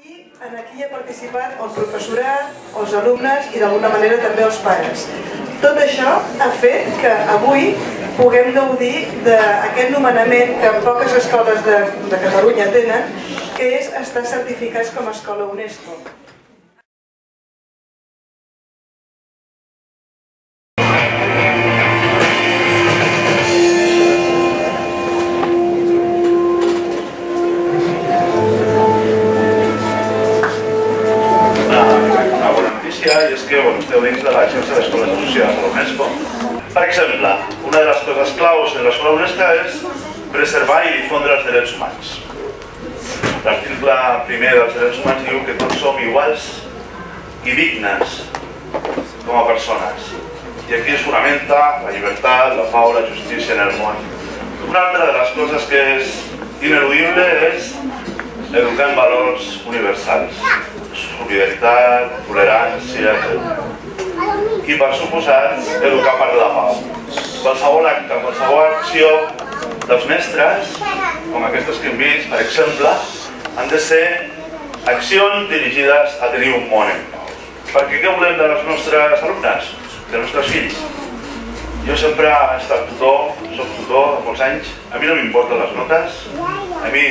Aquí hi ha participat el professorat, els alumnes i d'alguna manera també els pares. Tot això ha fet que avui puguem gaudir d'aquest nomenament que poques escoles de Catalunya tenen, que és estar certificats com a escola UNESCO. I és que esteu dins de la xarxa d'escoles associades a l'UNESCO. Per exemple, una de les coses claus en l'escola UNESCO és preservar i difondre els drets humans. L'article primer dels drets humans diu que tots som iguals i dignes com a persones. I aquí es fonamenta la llibertat, la pau, la justícia en el món. Una altra de les coses que és ineludible és educar en valors universals. Solidaritat, tolerància, etc. I per suposat, educar per la pau. Qualsevol acte, qualsevol acció dels mestres, com aquestes que hem vist, per exemple, han de ser accions dirigides a tenir un món en pau. Perquè què volem de les nostres alumnes, dels nostres fills? Jo sempre he estat tutor, soc tutor de molts anys, a mi no m'importen les notes, a mi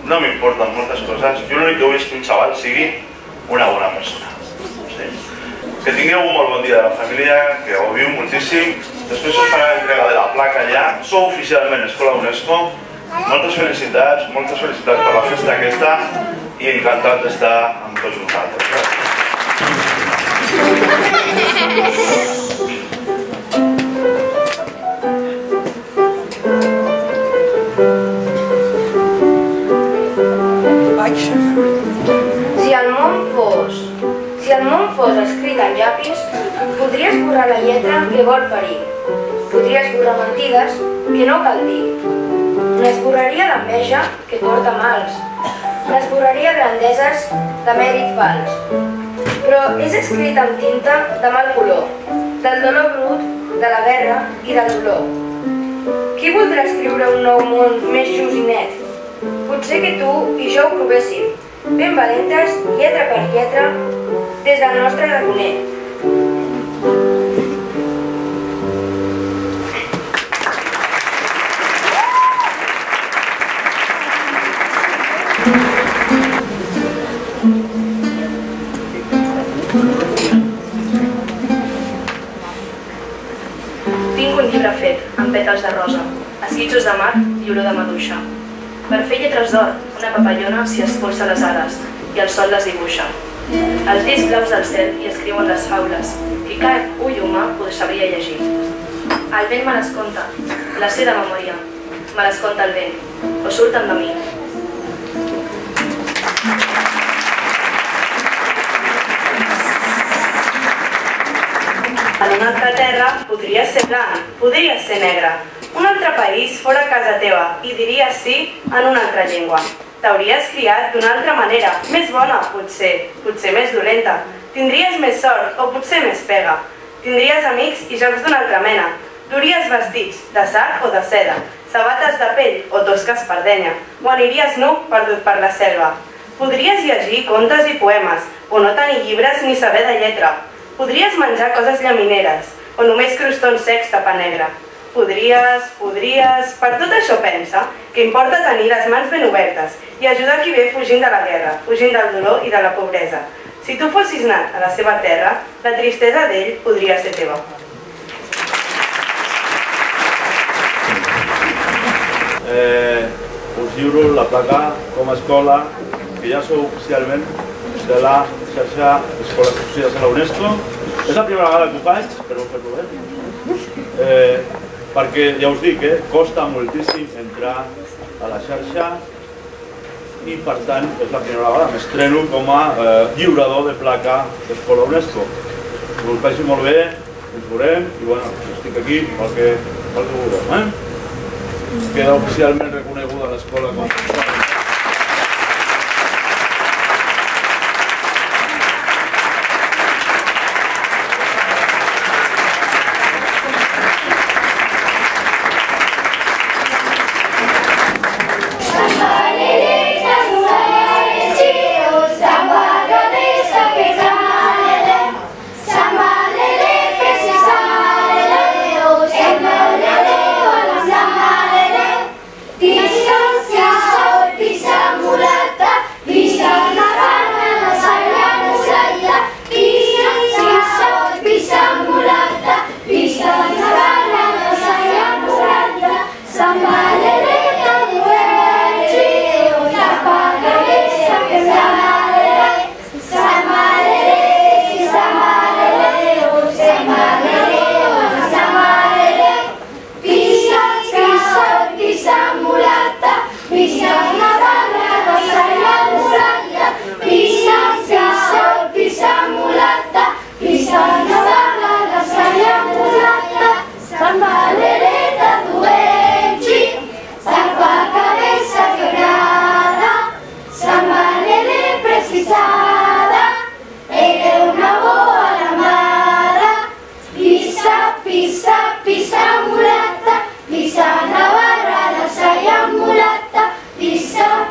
no m'importen moltes coses, jo l'únic que vull és que un xaval sigui una bona persona. Que tingueu un molt bon dia de la família, que gaudiu moltíssim. Després us farà l'entrega de la placa allà. Sou oficialment Escola UNESCO. Moltes felicitats per la festa aquesta i encantat d'estar amb tots vosaltres. Si el món fos escrit en llapis, podries esborrar la lletra que vol ferir. Podries esborrar mentides que no cal dir. N'esborraria l'enveja que porta mals. N'esborraria grandeses de mèrit fals. Però és escrit amb tinta de mal color, del dolor brut, de la guerra i del dolor. Qui voldrà escriure un nou món més just i net? Potser que tu i jo ho provéssim, ben valentes, lletra per lletra, des del nostre raconer. Tinc un llibre fet, amb pètals de rosa, esquitxos de mar i olor de maduixa. Per fer lletres d'or, una papallona s'hi espolsa les ales i el sol les dibuixa. Els discs blaus del cel hi escriuen les faules, i cap ull humà ho sabria llegir. El vent me les conta, la sé de memòria, me les conta el vent, o surten de mi. En una altra terra podries ser blanc, podries ser negre. Un altre país fora casa teva i diries sí en una altra llengua. T'hauries criat d'una altra manera, més bona, potser més dolenta. Tindries més sort o potser més pega. Tindries amics i jocs d'una altra mena. Duries vestits de sac o de seda, sabates de pell o tosques per denya, o aniries nu perdut per la selva. Podries llegir contes i poemes, o no tenir llibres ni saber de lletra. Podries menjar coses llamineres, o només crostons secs de pa negre. Podries... Per tot això pensa que importa tenir les mans ben obertes i ajudar qui ve fugint de la guerra, fugint del dolor i de la pobresa. Si tu fossis nat a la seva terra, la tristesa d'ell podria ser teva. Us lliuro la placa com a escola, que ja sou oficialment de la xarxa d'escoles associades a la UNESCO. És la primera vegada que ho faig, però ho fer-ho bé. Perquè ja us dic, costa moltíssim entrar a la xarxa i per tant és la primera vegada m'estreno com a lliurador de placa d'Escola UNESCO. Us vagi molt bé, ens veurem i bueno, estic aquí pel que vulgueu. Queda oficialment reconeguda l'escola com a escola. Sa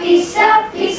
pisa, pisa.